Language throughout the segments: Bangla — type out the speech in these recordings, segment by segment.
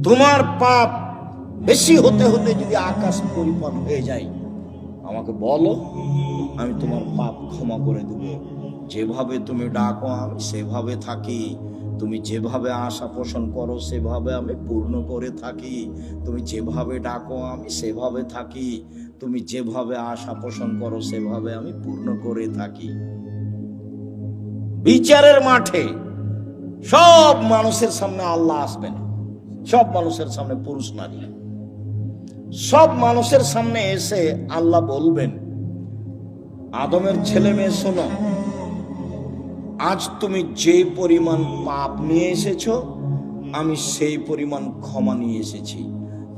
তোমার পাপ বেশি হতে হতে যদি আকাশ পরিপূর্ণ হয়ে যায়, আমাকে বলো, আমি তোমার পাপ ক্ষমা করে দেব। যেভাবে তুমি ডাকো আমি সেভাবে থাকি, তুমি যেভাবে আশা পোষণ করো সেভাবে আমি পূর্ণ করে থাকি। তুমি যেভাবে ডাকো আমি সেভাবে থাকি, তুমি যেভাবে আশা পোষণ করো সেভাবে আমি পূর্ণ করে থাকি। বিচারের মাঠে সব মানুষের সামনে আল্লাহ আসবেন, সব মানুষের সামনে, পুরুষ নারী সব মানুষের সামনে এসে আল্লাহ বলবেন, আদমের ছেলে মেয়ে শোনো, আজ তুমি যে পরিমাণ পাপ নিয়ে এসেছো আমি সেই পরিমাণ ক্ষমা নিয়ে এসেছি।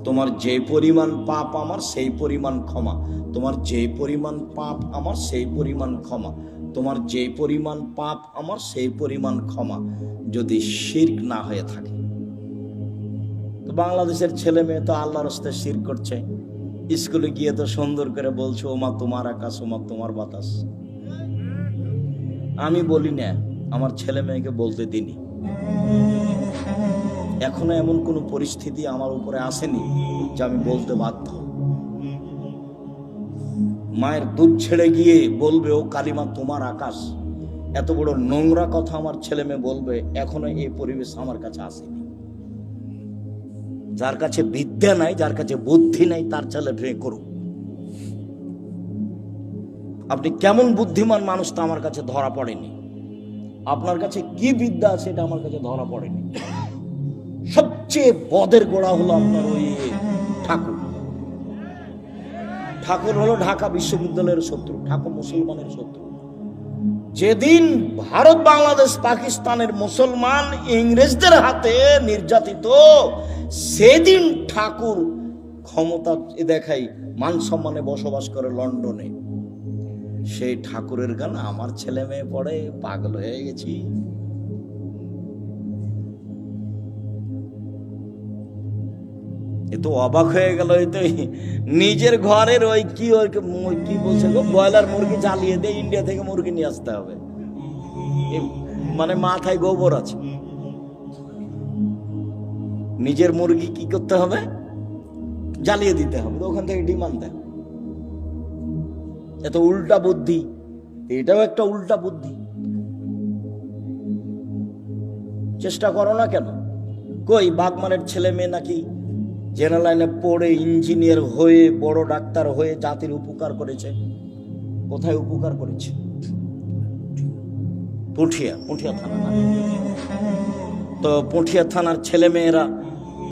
তোমার যে পরিমাণ পাপ আমার সেই পরিমাণ ক্ষমা, তোমার যে পরিমাণ পাপ আমার সেই পরিমাণ ক্ষমা, তোমার যে পরিমাণ পাপ আমার সেই পরিমাণ ক্ষমা, যদি শিরক না হয়ে থাকে। তো বাংলাদেশের ছেলে মেয়ে তো আল্লাহর রাস্তে শিরক করছে, স্কুলে গিয়ে তো সুন্দর করে বলছে ওমা তোমার আকাশ, ওমা তোমার বাতাস। আমি বলি না, আমার ছেলে মেয়েকে বলতে দিনি। এখনো এমন কোন পরিস্থিতি আমার উপরে আসেনি যে আমি বলতে বাধ্য। মায়ের দুধ ছেড়ে গিয়ে বলবে ও কালিমা তোমার আকাশ, এত বড় নোংরা কথা আমার ছেলে মেয়ে বলবে, এখনো এই পরিবেশ আমার কাছে আসেনি। যার কাছে বিদ্যা নাই, যার কাছে বুদ্ধি নাই, তার ছেলে মেয়ে করুক। আপনি কেমন বুদ্ধিমান মানুষ তা আমার কাছে ধরা পড়েনি, আপনার কাছে কি বিদ্যা আছে এটা আমার কাছে ধরা পড়েনি। সবচেয়ে বদের গোড়া হলো আপনার ওই ঠাকুর। ঠাকুর হলো ঢাকা বিশ্ববিদ্যালয়ের শত্রু, ঠাকুর মুসলমানের শত্রু। যেদিন ভারত, বাংলাদেশ, পাকিস্তানের মুসলমান ইংরেজদের হাতে নির্যাতিত, সেদিন ঠাকুর ক্ষমতা দেখাই মান সম্মানে বসবাস করে লন্ডনে। সেই ঠাকুরের গান আমার ছেলে মেয়ে পড়ে, পাগল হয়ে গেছি। এ তো অবাক হয়ে গেল। তো নিজের ঘরের ওই কি বলছে গো, ব্রয়লার মুরগি জ্বালিয়ে দিয়ে ইন্ডিয়া থেকে মুরগি নিয়ে আসতে হবে, মানে মাথায় গোবর আছে। নিজের মুরগি কি করতে হবে, জ্বালিয়ে দিতে হবে, ওখান থেকে ডিমান্ড দেয়। এত উল্টা বুদ্ধি, এটাও একটা উল্টা বুদ্ধি। চেষ্টা করো না কেন? কই বাগমানের ছেলে মেয়ে নাকি জেনারেল লাইনে পড়ে ইঞ্জিনিয়ার হয়ে বড় ডাক্তার হয়ে জাতির উপকার করেছে। কোথায় উপকার করেছে? পুঠিয়া থানা না? তো পুঠিয়া থানার ছেলে মেয়েরা